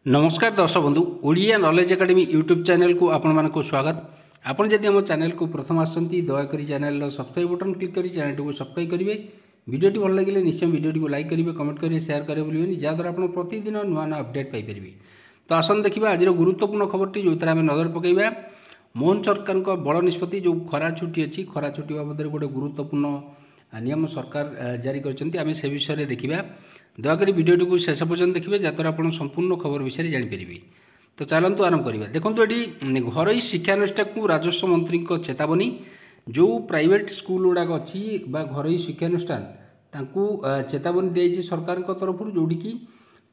नमस्कार दर्शक बंधु Odia knowledge academy YouTube channel को आपण मानक स्वागत। आपण जदि आम चैनल को प्रथम आसती दयाकोरी चैनल सब्सक्राइब बटन क्लिक कर चैनल को सब्सक्राइब करेंगे। वीडियोटी भल लगे निश्चय वीडियोटी को लाइक करेंगे, कमेंट करेंगे, शेयर करेंगे बोलिए जहाँद्वारा आप प्रतिदिन नुआ नुआ अपडेट पाइपर। तो आसन देखा आज गुरुत्वपूर्ण खबरटी जो आम नजर पकईवा मोहन सरकार बड़ निष्पत्ति जो खरा छुट्टी अच्छी खरा छुट्टी बाबद गोटे गुरुत्वपूर्ण नियम सरकार जारी कर से विषय देखा। दयाकोरी वीडियोटी को शेष पर्यटन देखिए जहाँद्वारा आप संपूर्ण खबर विषय जानीपर। तो चलतु आरंभ करवा। देखो ये घर शिक्षानुष्ठान को राजस्व मंत्री चेतावनी जो प्राइवेट स्कूल गुड़ाक अच्छी घर शिक्षानुष्ठान चेतावनी दी सरकार तरफ जोटि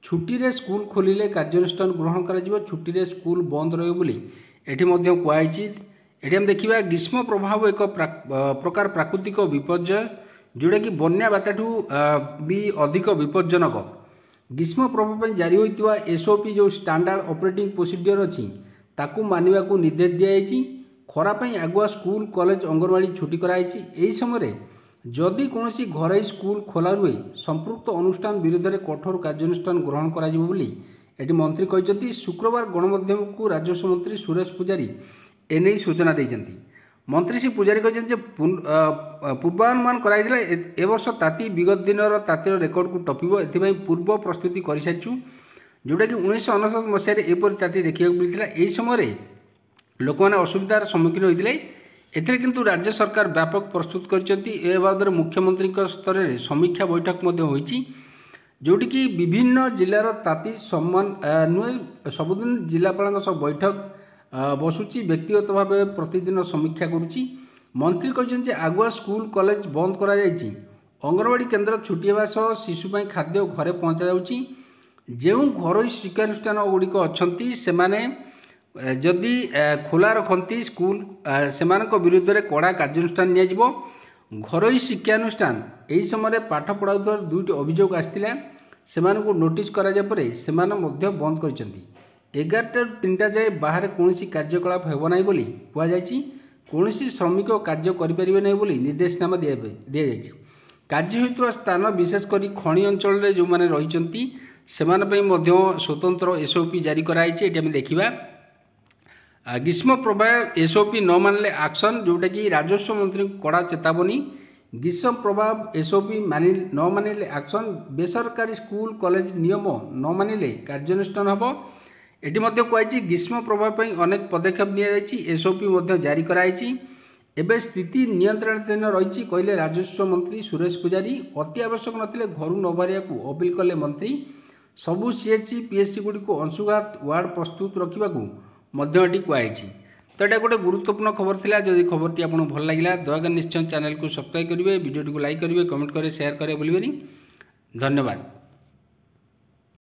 छुट्टी स्कूल खोलिले कार्यानुष्ठान ग्रहण कर छुट्टी स्कूल बंद रही एम देखा। ग्रीष्म प्रभाव एक प्रकार प्राकृतिक विपर्यय जोटा कि बन्या बाताठू भी अधिक विपज्जनक। ग्रीष्म प्रभाव जारी होता एसओपी जो स्टैंडर्ड ऑपरेटिंग प्रोसीजर अच्छी ताकू मानिबा को निर्देश दिखाई। खरापाई आगुआ स्कूल कॉलेज अंगनवाड़ी छुट्टी कराई। यही समय जदि कौन घर स्कूल खोला रुहे संपृक्त अनुष्ठान विरोध में कठोर कार्यानुष्ठान ग्रहण कर मंत्री कहते। शुक्रवार गणमाध्यम को राजस्व मंत्री सुरेश पुजारी एने सूचना देते। मंत्री श्री पुजारी कहते पूर्वानुमान कराइला ए वर्ष ताती विगत दिन तातीर रेकर्ड को टपिब एथि पूर्व प्रस्तुति कर सारी जोटा कि 1999 मसीह एपरी ताती देखा मिलता। यही समय लोक मैंने असुविधार सम्मुखीन होते एथिरे किंतु राज्य सरकार व्यापक प्रस्तुत कर बाबद मुख्यमंत्री स्तर में समीक्षा बैठक होती जोटि कि विभिन्न जिलार ताती सम्मान नुहे सबुदिन जिलापाल सब बैठक बसुची व्यक्तिगत भाव प्रतिदिन समीक्षा करुच्ची। मंत्री कहते आगुआ स्कूल कॉलेज बंद करा जायछि। अंगनवाड़ी केन्द्र छुट्टी होगा सह शिशुपाई खाद्य घरे पहुँचा जाउछि। जो घर शिक्षानुष्ठान गुड़िक अच्छी से जदि खोला रखती स्कूल से विरुद्ध में कड़ा कार्यानुष्ठान नियाजिबो। घर शिक्षानुष्ठान यही समय पाठ पढ़ाऊर दुईटी अभियोग आसाला से नोटिस करा परे से बंद कर 11टा 3टा जाए बाहर कौन कार्यकलाप होना बोली कहुई। कौन श्रमिक कार्य करें बोली निर्देशनामा दि जाए। कार्य होता स्थान विशेषकर खनि अंचल जो मैंने रही से स्वतंत्र एसओपी जारी कराई। आम देखा ग्रीष्म प्रभाव एसओपी न मानले एक्शन जोटा कि राजस्व मंत्री कड़ा चेतावनी। ग्रीष्म प्रभाव एसओपी न मानिले एक्शन। बेसरकारी स्कूल कॉलेज नियम न मानिले कार्यानुष्ठान हम। एटी कहुई ग्रीष्म प्रभाव अनेक पदक्षेप एसओपी जारी कराई। एवं स्थिति नियंत्रणाधीन रही कहले राजस्व मंत्री सुरेश पुजारी। अति आवश्यक नथिले घर न बाहरिया को अपील कले मंत्री। सबू सीएचसी पीएचसी गुड़ी को अंशुघात वार्ड प्रस्तुत रखा कहुई। तो यहाँ गोटे गुरुत्वपूर्ण खबर था। जदि खबरटी आपको भल लगा दयाकोरी निश्चय चैनल को सब्सक्राइब करेंगे, वीडियो को लाइक करेंगे, कमेंट करेंगे, शेयर करेंगे बोलिए। धन्यवाद।